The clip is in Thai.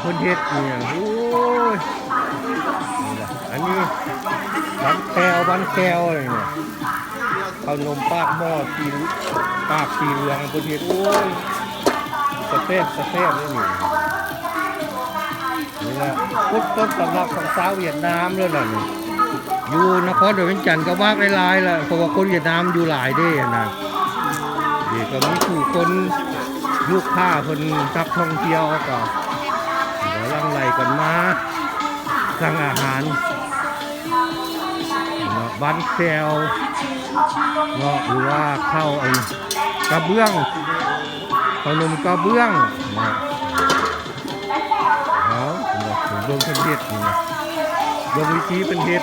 คนเฮ็ดเนี่ยโอ้ยนี่ล่ะอันนี้บ้านแก้วอะไรเนี่ยขนมปากหม้อตีปากตีเหลืองคนเฮ็ดโอ้ยสะเทบนี่นี่แหละพุทธต้นตำรับของสาวเวียดนามเลยล่ะนี่อยู่นครเวียงจันทร์ก็มากหลายๆล่ะเพราะว่าคนเวียดนามอยู่หลายเด้นะนี่ก็มีผู้คนลูกค้าเพิ่นนักท่องเที่ยวก็เดี๋ยวลังไหลกันมาสั่งอาหารบ้านแซวเนาะหรือว่าข้าวกระเบื้องขนมกระเบื้องเนาะเอาเบิ่งเพิ่นเฮ็ดนี่นะเบิ่งวิธีเพิ่นเฮ็ด